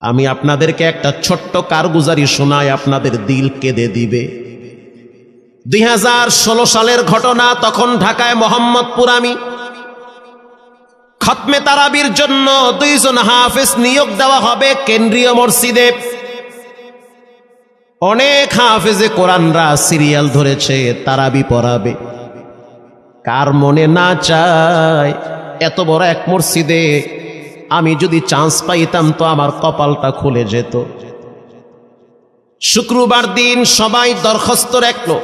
আমি আপনাদেরকে একটা ছোট্ট কারগুজারি শোনাই, আপনাদের দিল কেঁদে দিবে। 2016 সালের ঘটনা। তখন ঢাকায় মোহাম্মদপুর আমি খতমে তারাবির জন্য 2 জন হাফেজ নিয়োগ দেওয়া হবে কেন্দ্রীয় মসজিদে। অনেক হাফেজে কোরআনরা সিরিয়াল ধরেছে তারাবি পড়াবে। কার মনে না চায় এত বড় এক মসজিদে আমি যদি চান্স পাইতাম তো আমার কপালটা খুলে যেত। শুক্রবার দিন সবাই দরখাস্ত রাখলো,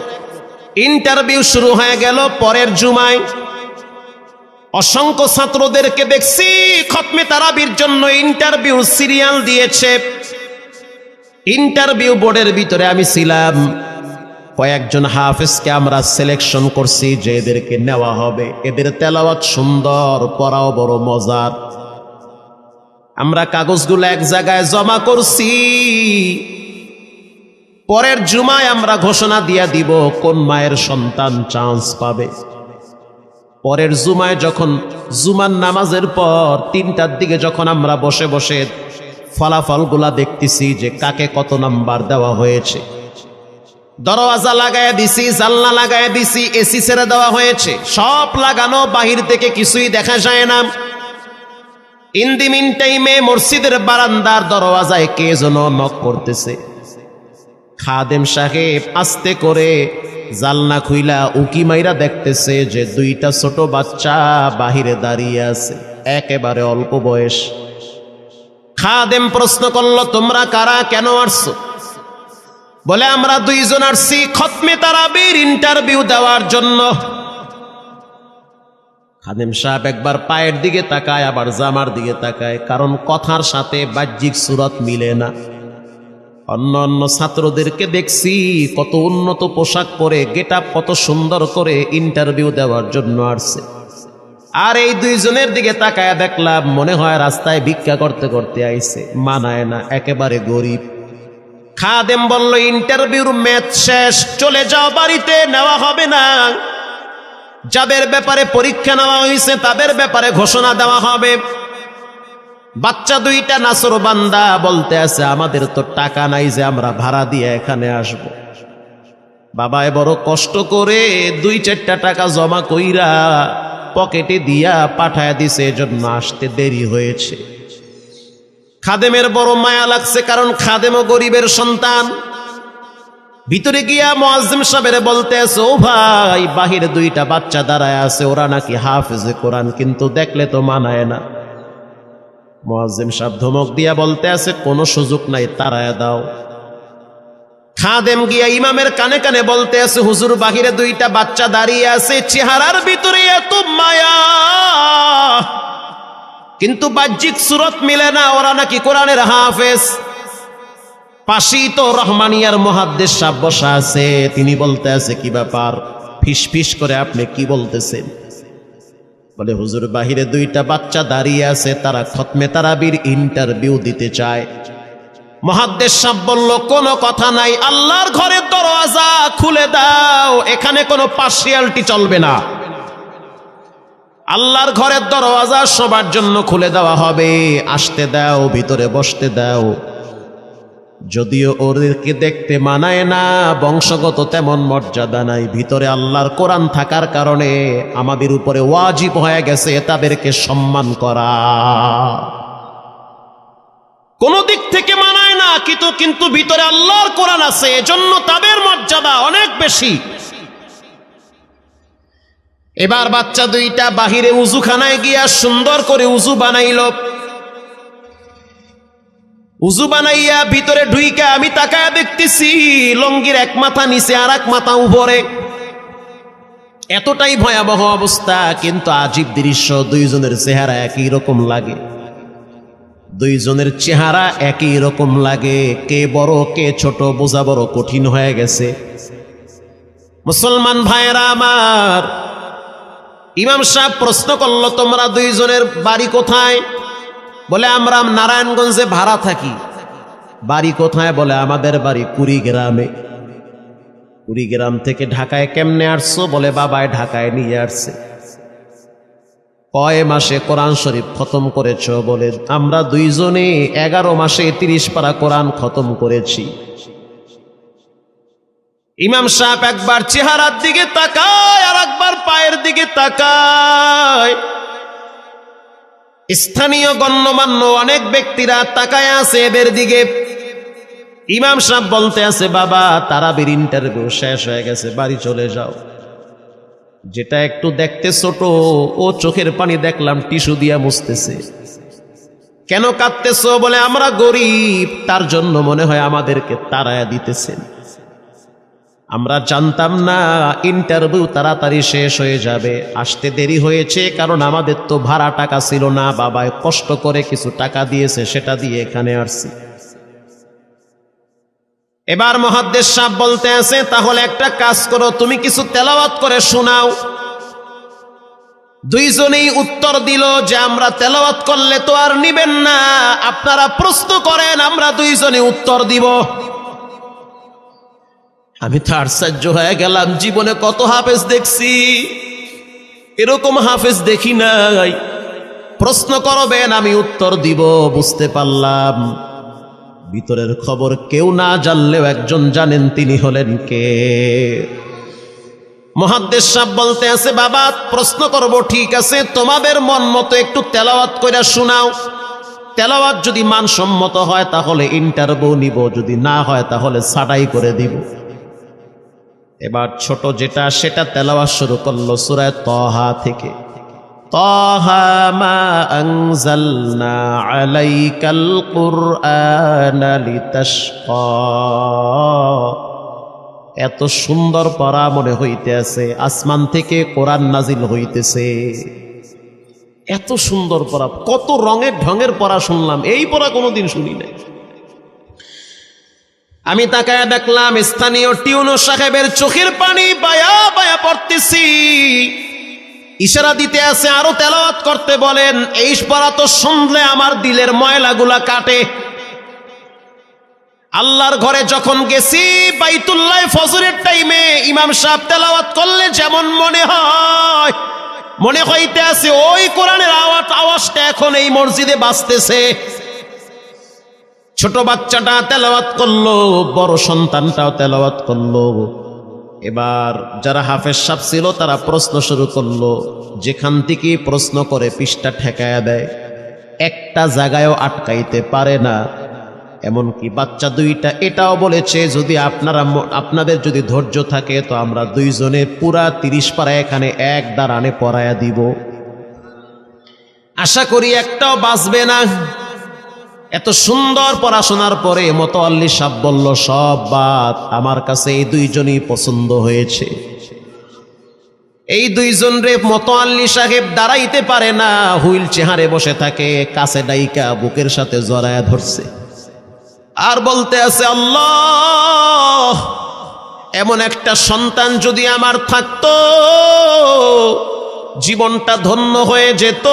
ইন্টারভিউ শুরু হয়ে গেল। পরের জুমায় অসংখ্য ছাত্রদেরকে দেখছি খতমে তারাবির জন্য ইন্টারভিউ সিরিয়াল দিয়েছে। ইন্টারভিউ বোর্ডের ভিতরে আমি ছিলাম। কয়েকজন হাফেজকে আমরা সিলেকশন করছি যে এদেরকে নেওয়া হবে। এদের তেলাওয়াত সুন্দর, পড়াও বড় মজার। আমরা কাগজগুলো এক জায়গায় জমা করছি। পরের জুমায় আমরা ঘোষণা দিয়ে দিব কোন মায়ের সন্তান চান্স পাবে। পরের জুমায় যখন জুমার নামাজের পর 3টার দিকে যখন আমরা বসে বসে ফলাফলগুলা দেখতেছি যে কাকে কত নাম্বার দেওয়া হয়েছে, দরওয়াজা লাগায় দিছি, জানলা লাগায় দিছি, এসি ছেড়ে দেওয়া হয়েছে, সব লাগানো, বাহির থেকে কিছুই দেখা যায় না। ইন দি মিন টাইমে মসজিদের বারান্দার দরওয়াজায় কে যেন নক করতেছে। খাদেম সাহেব আস্তে করে জালনা খুইলা উকি মাইরা দেখতেছে যে 2টা ছোট বাচ্চা বাহিরে দাঁড়িয়ে আছে, একেবারে অল্প বয়স। খাদেম প্রশ্ন করলো, তোমরা কারা, কেন আসছো? বলে, আমরা 2 জন আসছি খতমে তারাবির ইন্টারভিউ দেওয়ার জন্য। খাদেম সাহেব একবার পায়ের দিকে তাকায়, আবার জামার দিকে তাকায়, কারণ কথার সাথে বাহ্যিক সুরত মিলে না। অন্য অন্য ছাত্রদেরকে দেখছি কত উন্নত পোশাক পরে, গেট আপ কত সুন্দর করে ইন্টারভিউ দেওয়ার জন্য আসছে। আর এই 2 জনের দিকে তাকায় দেখলাম মনে হয় রাস্তায় ভিক্ষা করতে করতে আইছে, মানায় না, একেবারে গরিব। খাদেম বলল, ইন্টারভিউর ম্যাচ শেষ, চলে যাও বাড়িতে, নেওয়া হবে না। যাদের ব্যাপারে পরীক্ষা নেওয়া হয়েছে তাদের ব্যাপারে ঘোষণা দেওয়া হবে। বাচ্চা 2টা নাসর বান্দা বলতে আছে, আমাদের তো টাকা নাই যে আমরা ভাড়া দিয়ে এখানে আসব। বাবায় বড় কষ্ট করে 2-4টা টাকা জমা কইরা পকেটে দিয়া পাঠায় দিছে, এজন্য আসতে দেরি হয়েছে। খাদেমের বড় মায়া লাগছে, কারণ খাদেমও গরিবের সন্তান। ভিতরে গিয়া মুয়াজ্জিম সাহেবের বলতে আছে, ও ভাই, বাহিরে 2টা বাচ্চা দাঁড়ায় আছে, ওরা নাকি হাফেজে কোরআন, কিন্তু দেখলে তো মানায় না। মুয়াজ্জিম সাহেব ধমক দিয়া বলতে আছে, কোনো সুযোগ নাই, তাড়ায় দাও। খাদেম গিয়া ইমামের কানে কানে বলতে আছে, হুজুর, বাহিরে 2টা বাচ্চা দাঁড়িয়ে আছে, চেহারার ভিতরে এত মায়া, কিন্তু বাহ্যিক সুরত মিলে না, ওরা নাকি কোরআনের হাফেজ। পাশেই তো রহমানিয়ার মুহাদ্দিস সাহেব বসা আছে, তিনি বলতে আছে, কি ব্যাপার, ফিস ফিস করে আপনি কি বলতেছেন? বলে, হুজুর, বাহিরে 2টা বাচ্চা দাঁড়িয়ে আছে, তারা খতমে তারাবির ইন্টারভিউ দিতে চায়। মুহাদ্দিস সাহেব বলল, কোনো কথা নাই, আল্লাহর ঘরের দরওয়াজা খুলে দাও, এখানে কোনো পার্সিয়ালিটি চলবে না। আল্লাহর ঘরের দরওয়াজা সবার জন্য খুলে দেওয়া হবে, আসতে দাও, ভিতরে বসতে দাও। যদিও ওদেরকে দেখতে মানায় না, বংশগত তেমন মর্যাদা নাই, ভিতরে আল্লাহর কোরআন থাকার কারণে আমাদের উপরে ওয়াজিব হয়ে গেছে তাদেরকে সম্মান করা। কোন দিক থেকে মানায় না, কিন্তু ভিতরে আল্লাহর কোরআন আছে, এজন্য তাদের মর্যাদা অনেক বেশি। এবার বাচ্চা 2টা বাহিরে উজুখানায় গিয়া সুন্দর করে উজু বানাইল। উজু বানাইয়া ভিতরে ঢুইকা আমি তাকায় দেখতেছি লঙ্গির এক মাথা নিচে আর এক মাথা উপরে, এতটাই ভয়াবহ অবস্থা। কিন্তু আজীব দৃশ্য, 2 জনের চেহারা একই রকম লাগে। 2 জনের চেহারা একই রকম লাগে, কে বড় কে ছোট বোঝা বড় কঠিন হয়ে গেছে। মুসলমান ভাইয়েরা আমার, ইমাম সাহেব প্রশ্ন করলো, তোমরা 2 জনের বাড়ি কোথায়? বলে, আমরা নারায়ণগঞ্জে ভাড়া থাকি। বাড়ি কোথায়? বলে, আমাদের বাড়ি কুড়িগ্রামে। কুড়িগ্রাম থেকে ঢাকায় কেমনে আসছো? বলে, বাবায় ঢাকায় নিয়ে আসছে। কয় মাসে কোরআন শরীফ খতম করেছ? বলে আমরা দুইজনে 11 মাসে 30 পারা কোরআন খতম করেছি। ইমাম সাহেব একবার চেহারার দিকে তাকায় আর একবার পায়ের দিকে তাকায়। স্থানীয় গণ্যমান্য অনেক ব্যক্তিরা তাকায় আছে এদের দিকে। ইমাম সাহেব বলতে আছে, বাবা তারাবির ইন্টারভিউ শেষ হয়ে গেছে, বাড়ি চলে যাও। যেটা একটু দেখতে ছোট, ও চোখের পানি দেখলাম টিস্যু দিয়া মুছতেছে। কেন কাঁদতেছ? বলে আমরা গরিব, তার জন্য মনে হয় আমাদেরকে তাড়ায়া দিতেছেন। আমরা জানতাম না ইন্টারভিউ তাড়াতাড়ি শেষ হয়ে যাবে, আসতে দেরি হয়েছে কারণ আমাদের তো ভাড়া টাকা ছিল না, বাবায় কষ্ট করে কিছু টাকা দিয়েছে, সেটা দিয়ে এখানে আসছি। এবার মুহাদ্দিস সাহেব বলতে আছে, তাহলে একটা কাজ করো, তুমি কিছু তেলাওয়াত করে শোনাও। দুইজনেই উত্তর দিল যে আমরা তেলাওয়াত করলে তো আর নিবেন না, আপনারা প্রশ্ন করেন, আমরা দুইজনে উত্তর দিব। আমি তো আশ্চর্য হয়ে গেলাম, জীবনে কত হাফেজ দেখছি, এরকম হাফেজ দেখি নাই। প্রশ্ন করবেন, আমি উত্তর দিব। বুঝতে পারলাম ভিতরের খবর কেউ না জানলেও একজন জানেন, তিনি হলেন কে? মুহাদ্দিস সাহেব বলতে আছে, বাবা প্রশ্ন করব, ঠিক আছে, তোমাদের মন মতো একটু তেলাওয়াত কইরা শোনাও। তেলাওয়াত যদি মানসম্মত হয় তাহলে ইন্টারভিউ নিব, যদি না হয় তাহলে ছাঁটাই করে দিব। এবার ছোট যেটা সেটা তেলাওয়াত শুরু করলো সূরা তাহা থেকে। তাহা মা আনজালনা আলাইকাল কুরআনা লিতাশকা। এত সুন্দর পড়া মনে হইতে আছে, আসমান থেকে কোরআন নাজিল হইতেছে। এত সুন্দর পড়া, কত রঙের ঢঙের পড়া শুনলাম, এই পড়া কোনোদিন শুনি নাই। আমি তাকায় দেখলাম স্থানীয় টিউনো সাহেবের চোখের পানি বায়া বায়া পড়তেছি। ইশারা দিতে আছে আরো তেলাওয়াত করতে বলেন। এই পড়া তো শুনলে আমার দিলের ময়লাগুলা কাটে। আল্লাহর ঘরে যখন গেছি বাইতুল্লাহ ফজরের টাইমে ইমাম সাহেব তেলাওয়াত করলে যেমন মনে হয়, মনে হইতে আছে ওই কোরআনের আওয়াজটা এখন এই মসজিদে বাজতেছে। ছোট বাচ্চাটা তেলাওয়াত করলো, বড় সন্তানটাও তেলাওয়াত করলো। এবার যারা হাফেজ সাহেব ছিল তারা প্রশ্ন শুরু করলো। যেখান থেকে প্রশ্ন করে পৃষ্ঠা ঠেকায়া দেয়, একটা জায়গায়ও আটকাইতে পারে না। এমনকি বাচ্চা দুইটা এটাও বলেছে, যদি আপনাদের যদি ধৈর্য থাকে তো আমরা দুইজনে পুরা 30 পারা এখানে এক দাঁড়ানে পড়ায়া দিব। আশা করি একটাও বাঁচবে না। এত সুন্দর পড়াশোনার পরে মোতাওয়াল্লি সাহেব বলল, সব বাদ, আমার কাছে এই দুইজনই পছন্দ হয়েছে। এই দুইজন রে মোতাওয়াল্লি সাহেব দাঁড়াইতে পারে না, হুইল চেয়ারে বসে থাকে, কাছে ডাইকা বুকের সাথে জড়ায়া ধরছে আর বলতে আছে, আল্লাহ এমন একটা সন্তান যদি আমার থাকতো জীবনটা ধন্য হয়ে যেত।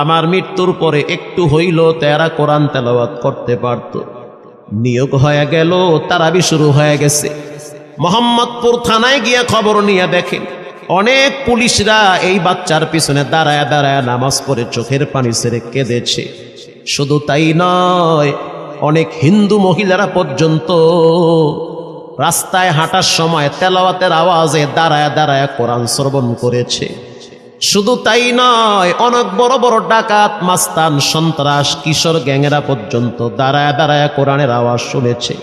আমার মৃত্যুর পরে একটু হইল তেরা কোরআন তেলাওয়াত করতে পারত। নিয়োগ হয়ে গেল, তারাবি শুরু হয়ে গেছে। মোহাম্মদপুর থানায় গিয়ে খবর নিয়ে দেখেন অনেক পুলিশরা এই বাচ্চার পিছনে দাঁড়ায় দাঁড়ায় নামাজ পড়ে চোখের পানি ছেড়ে কেঁদেছে। শুধু তাই নয়, অনেক হিন্দু মহিলারা পর্যন্ত রাস্তায় হাঁটার সময় তেলাওয়াতের আওয়াজে দাঁড়ায় দাঁড়ায় কোরআন শ্রবণ করেছে। শুধু তাই নয়, অনেক বড় বড় ডাকাত, মাস্তান, সন্ত্রাস, কিশোর গ্যাংয়েরা পর্যন্ত দাঁড়ায় দাঁড়ায় কোরআনের আওয়াজ শুনেছে।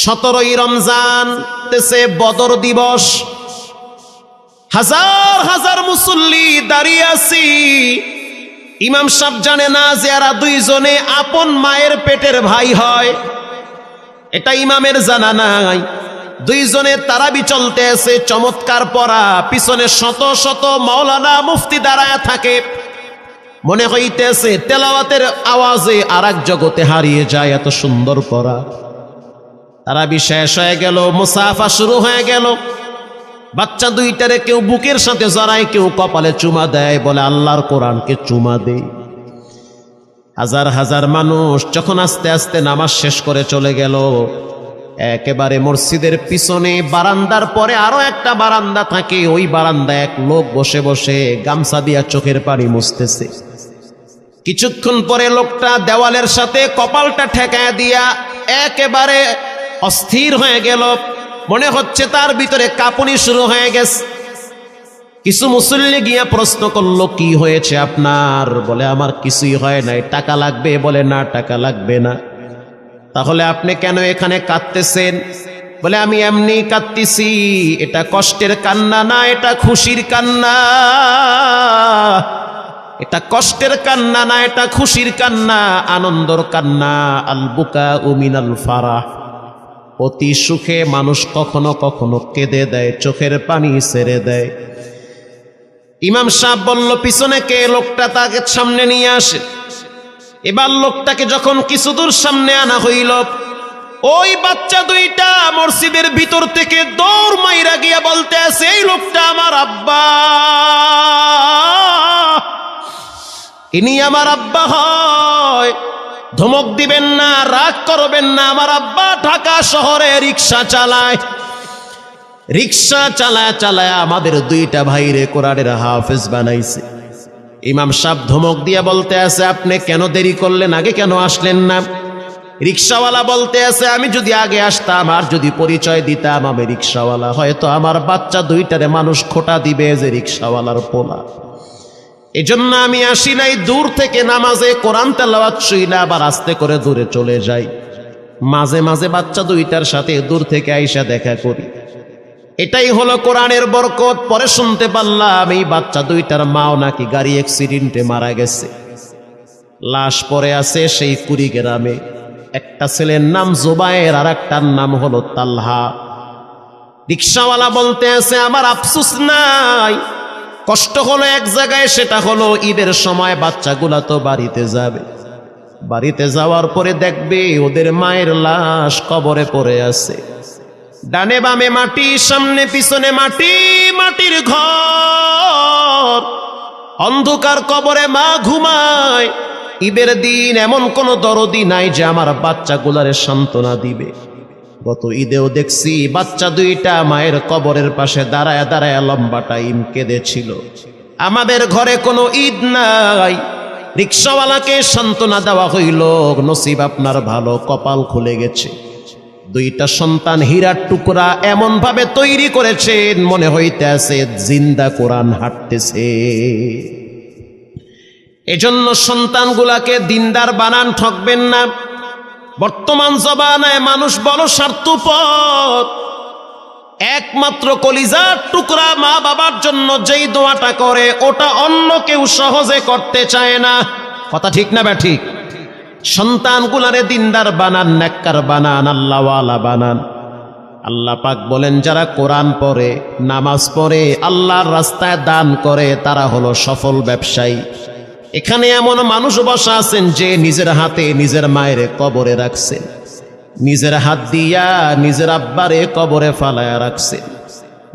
17ই রমজান দেশে বদর দিবস, হাজার হাজার মুসল্লি দাঁড়িয়ে আছি। ইমাম সাহেব জানে না যে এরা দুইজনে আপন মায়ের পেটের ভাই হয়, এটা ইমামের জানা নাই। দুইজনে তারাবি চলতে আছে, চমৎকার পড়া, পিছনে শত শত মাওলানা মুফতি দাঁড়ায় থাকে। মনে হইতেছে তেলাওয়াতের আওয়াজে আর এক জগতে হারিয়ে যায়, এত সুন্দর পড়া। তারাবি শেষ হয়ে গেল, মুসাফা শুরু হয়ে গেল। বাচ্চা দুইটারে কেউ বুকের সাথে জড়ায়, কেউ কপালে চুমা দেয়, বলে আল্লাহর কোরআনকে চুমা দেই। হাজার হাজার মানুষ যখন আস্তে আস্তে নামাজ শেষ করে চলে গেল, একেবারে মসজিদের পিছনে বারান্দার পরে আরো একটা বারান্দা থাকে, ওই বারান্দায় এক লোক বসে বসে গামছা দিয়া চোখের পানি মুছতেছে। কিছুক্ষণ পরে লোকটা দেওয়ালের সাথে কপালটা ঠেকায় দিয়া একেবারে অস্থির হয়ে গেল, মনে হচ্ছে তার ভিতরে কাঁপুনি শুরু হয়ে গেছে। কিছু মুসল্লি গিয়া প্রশ্ন করলো, কি হয়েছে আপনার? বলে আমার কিছুই হয় নাই। টাকা লাগবে? বলে না, টাকা লাগবে না। তাহলে আপনি কেন এখানে কাঁদতেছেন? বলে আমি এমনি কাঁদতেছি, এটা কষ্টের কান্না না, এটা খুশির কান্না। এটা কষ্টের কান্না না, এটা খুশির কান্না, আনন্দর কান্না। আল বুকা মিনাল ফারাহ, অতি সুখে মানুষ কখনো কখনো কেঁদে দেয়, চোখের পানি ছেড়ে দেয়। ইমাম সাহেব বলল, পিছনে কে? লোকটা তাকে সামনে নিয়ে আসে। এবার লোকটাকে যখন কিছু দূর সামনে আনা হইল, ওই বাচ্চা দুইটা মসজিদের ভিতর থেকে দৌড় মাইরা গিয়া বলতে আছে, এই লোকটা আমার আব্বা, ইনি আমার আব্বা হয়। ধমক দিবেন না, রাগ করবেন না। আমার আব্বা ঢাকা শহরে রিক্সা চালায়, রিক্সা চালায় চালায় আমাদের দুইটা ভাইরে কোরআনের হাফেজ বানাইছে। ইমাম সাহেব ধমক দিয়ে বলতে আছে, আপনি কেন দেরি করলেন? আগে কেন আসলেন না? রিক্সাওয়ালা বলতে আছে, আমি যদি আগে আসতাম আর যদি পরিচয় দিতাম আমি রিক্সাওয়ালা, হয়তো আমার বাচ্চা দুইটারে মানুষ খোটা দিবে যে রিক্সাওয়ালার পোলা। এজন্য আমি আসি নাই। দূর থেকে নামাজে কোরআন তেলাওয়াত শুইলা আবার আস্তে করে দূরে চলে যাই। মাঝে মাঝে বাচ্চা দুইটার সাথে দূর থেকে আইসা দেখা করি। এটাই হলো কোরআনের বরকত। পরে শুনতে পারলাম এই বাচ্চা দুইটার মাও নাকি গাড়ি অ্যাক্সিডেন্টে মারা গেছে। লাশ পড়ে আছে সেই কুড়িগ্রামে। একটা ছেলের নাম জুবায়ের আর একটার নাম হলো তালহা। রিক্সাওয়ালা বলতে আছে, আমার আফসোস নাই, কষ্ট হলো এক জায়গায়, সেটা হলো ঈদের সময় বাচ্চাগুলা তো বাড়িতে যাবে, বাড়িতে যাওয়ার পরে দেখবে ওদের মায়ের লাশ কবরে পড়ে আছে। ডানে বামে মাটি, সামনে পিছনে মাটি, মাটির ঘর, অন্ধকার কবরে মা ঘুমায়। ঈদের দিন এমন কোন দরদি নাই যে আমার বাচ্চাগুলারে সান্ত্বনা দিবে। গত ঈদেও দেখছি বাচ্চা দুইটা মায়ের কবরের পাশে দাঁড়ায় দাঁড়ায় লম্বা টাইম কেঁদেছিল। আমাদের ঘরে কোনো ঈদ নাই। রিক্সাওয়ালাকে সান্ত্বনা দেওয়া হইল, নসিব আপনার ভালো, কপাল খুলে গেছে। দুইটা সন্তান হীরার টুকরা এমন ভাবে তৈরি করেছেন, মনে হইতে আছে জিন্দা কোরআন হাঁটতেছে। এজন্য সন্তানগুলাকে দিনদার বানান, ঠকবেন না। বর্তমান জমানায় মানুষ বড় স্বার্থপর। একমাত্র কলিজার টুকরা মা বাবার জন্য যেই দোয়াটা করে, ওটা অন্য কেউ সহজে করতে চায় না। কথা ঠিক না ব্যাঠিক? সন্তানগুলারে দিনদার বানান, নেককার বানান, আল্লাহওয়ালা বানান। আল্লাহ পাক বলেন, যারা কোরআন পড়ে, নামাজ পড়ে, আল্লাহর রাস্তায় দান করে, তারা হলো সফল ব্যবসায়ী। এখানে এমন মানুষ বসা আছেন যে নিজের হাতে নিজের মায়ের কবরে রাখছেন, নিজের হাত দিয়া নিজের আব্বারে কবরে ফালায়া রাখছেন।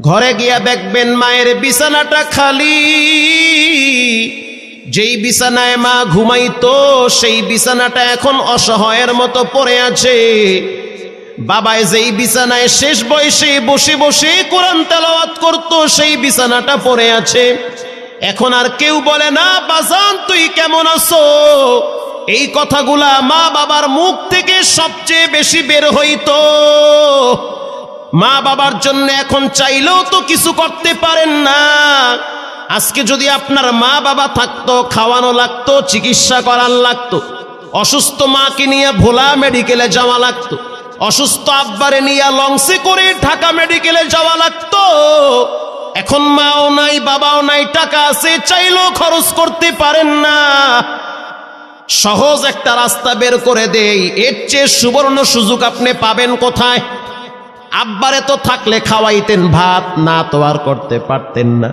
ঘরে গিয়া দেখবেন মায়ের বিছানাটা খালি। যেই বিছানায় মা ঘুমাইতো সেই বিছানাটা এখন অসহায়ের মতো পড়ে আছে। বাবায় যেই বিছানায় শেষ বয়সে বসে বসে কোরআন তেলাওয়াত করত, সেই বিছানাটা পড়ে আছে। এখন আর কেউ বলে না, বাজান তুই কেমন আছো? এই কথাগুলা মা বাবার মুখ থেকে সবচেয়ে বেশি বের হইতো। মা বাবার জন্য এখন চাইলেও তো কিছু করতে পারেন না। আজকে যদি আপনার মা বাবা থাকতো, খাওয়ানো লাগতো, চিকিৎসা করার লাগতো, অসুস্থ মাকে নিয়ে ভোলা মেডিকেলে যাওয়া লাগতো, অসুস্থ আব্বারে নিয়ে লঞ্চে করে ঢাকা মেডিকেলে যাওয়া লাগতো। এখন মাও নাই, বাবাও নাই, টাকা আছে, চাইলেও খরচ করতে পারেন না। সহজ একটা রাস্তা বের করে দেই, এর চেয়ে সুবর্ণ সুযোগ আপনি পাবেন কোথায়? আব্বারে তো থাকলে খাওয়াইতেন ভাত, না তো আর করতে পারতেন না।